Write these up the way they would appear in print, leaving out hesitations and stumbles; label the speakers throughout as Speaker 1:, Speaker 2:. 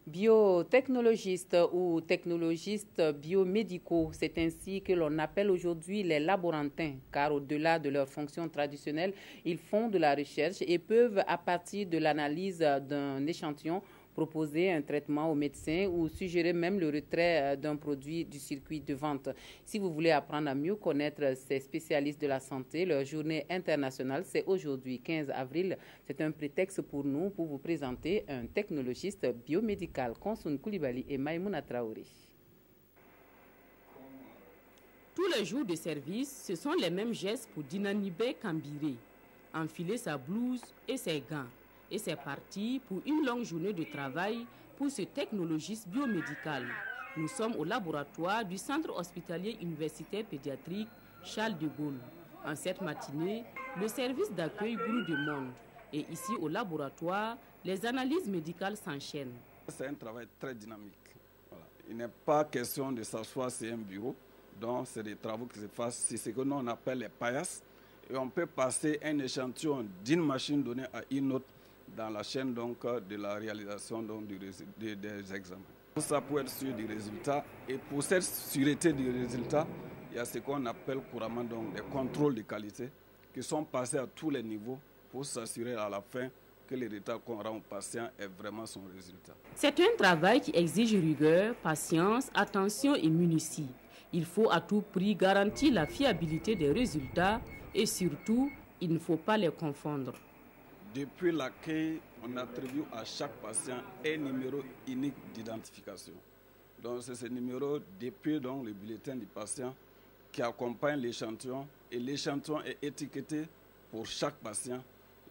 Speaker 1: Biotechnologistes ou technologistes biomédicaux, c'est ainsi que l'on appelle aujourd'hui les laborantins, car au-delà de leurs fonctions traditionnelles, ils font de la recherche et peuvent, à partir de l'analyse d'un échantillon, proposer un traitement aux médecins ou suggérer même le retrait d'un produit du circuit de vente. Si vous voulez apprendre à mieux connaître ces spécialistes de la santé, leur journée internationale, c'est aujourd'hui 15 avril. C'est un prétexte pour nous pour vous présenter un technologiste biomédical, Konsoun Koulibaly et Maïmouna Traoré.
Speaker 2: Tous les jours de service, ce sont les mêmes gestes pour Dinanibé Kambiré. Enfiler sa blouse et ses gants. Et c'est parti pour une longue journée de travail pour ce technologiste biomédical. Nous sommes au laboratoire du Centre hospitalier universitaire pédiatrique Charles de Gaulle. En cette matinée, le service d'accueil grouille de monde. Et ici au laboratoire, les analyses médicales s'enchaînent.
Speaker 3: C'est un travail très dynamique. Voilà. Il n'est pas question de s'asseoir sur un bureau. Donc c'est des travaux qui se fassent. C'est ce que nous on appelle les paillasses. Et on peut passer un échantillon d'une machine donnée à une autre dans la chaîne donc, de la réalisation donc, des examens. Pour ça, pour être sûr du résultat et pour cette sûreté du résultat, il y a ce qu'on appelle couramment donc, des contrôles de qualité qui sont passés à tous les niveaux pour s'assurer à la fin que le résultat qu'on rend au patient est vraiment son résultat.
Speaker 2: C'est un travail qui exige rigueur, patience, attention et minutie. Il faut à tout prix garantir la fiabilité des résultats et surtout, il ne faut pas les confondre.
Speaker 3: Depuis l'accueil, on attribue à chaque patient un numéro unique d'identification. Donc c'est ce numéro depuis donc, le bulletin du patient qui accompagne l'échantillon et l'échantillon est étiqueté pour chaque patient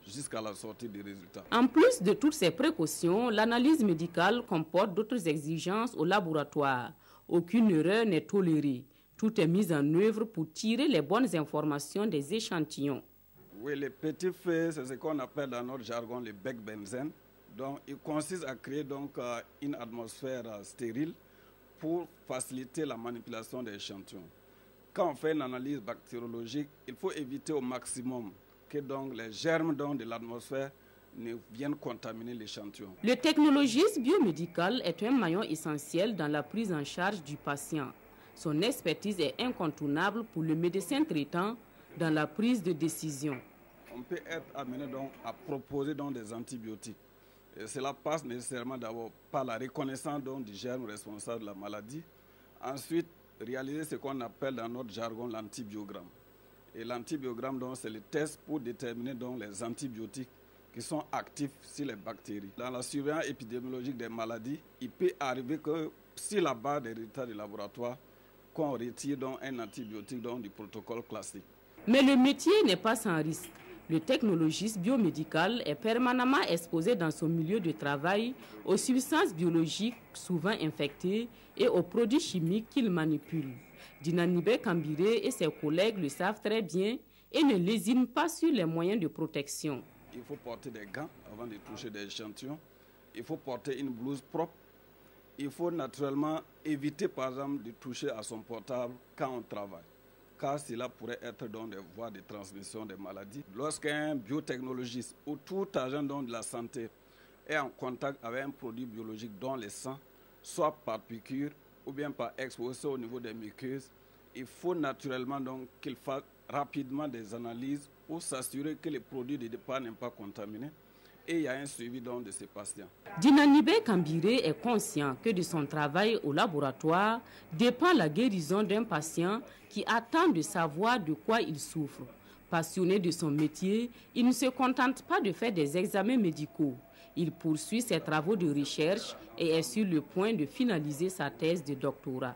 Speaker 3: jusqu'à la sortie des résultats.
Speaker 2: En plus de toutes ces précautions, l'analyse médicale comporte d'autres exigences au laboratoire. Aucune erreur n'est tolérée. Tout est mis en œuvre pour tirer les bonnes informations des échantillons.
Speaker 3: Oui, les petits feux, c'est ce qu'on appelle dans notre jargon le bec benzène. Donc, il consiste à créer donc, une atmosphère stérile pour faciliter la manipulation des échantillons. Quand on fait une analyse bactériologique, il faut éviter au maximum que donc, les germes donc, de l'atmosphère ne viennent contaminer l'échantillon.
Speaker 2: Le technologiste biomédical est un maillon essentiel dans la prise en charge du patient. Son expertise est incontournable pour le médecin traitant dans la prise de décision.
Speaker 3: On peut être amené donc à proposer donc des antibiotiques. Et cela passe nécessairement d'abord par la reconnaissance donc du germe responsable de la maladie. Ensuite, réaliser ce qu'on appelle dans notre jargon l'antibiogramme. Et l'antibiogramme, c'est le test pour déterminer donc les antibiotiques qui sont actifs sur les bactéries. Dans la surveillance épidémiologique des maladies, il peut arriver que si la base des résultats du laboratoire, qu'on retire donc un antibiotique donc, du protocole classique.
Speaker 2: Mais le métier n'est pas sans risque. Le technologiste biomédical est permanemment exposé dans son milieu de travail aux substances biologiques souvent infectées et aux produits chimiques qu'il manipule. Dinanibé Kambiré et ses collègues le savent très bien et ne lésinent pas sur les moyens de protection.
Speaker 3: Il faut porter des gants avant de toucher des échantillons. Il faut porter une blouse propre. Il faut naturellement éviter par exemple de toucher à son portable quand on travaille, car cela pourrait être dans des voies de transmission des maladies. Lorsqu'un biotechnologiste ou tout agent de la santé est en contact avec un produit biologique dans le sang, soit par piqûre ou bien par exposition au niveau des muqueuses, il faut naturellement donc qu'il fasse rapidement des analyses pour s'assurer que les produits de départ n'est pas contaminé. Et il y a un suivi donc de ces patients.
Speaker 2: Dinanibé Kambiré est conscient que de son travail au laboratoire dépend la guérison d'un patient qui attend de savoir de quoi il souffre. Passionné de son métier, il ne se contente pas de faire des examens médicaux. Il poursuit ses travaux de recherche et est sur le point de finaliser sa thèse de doctorat.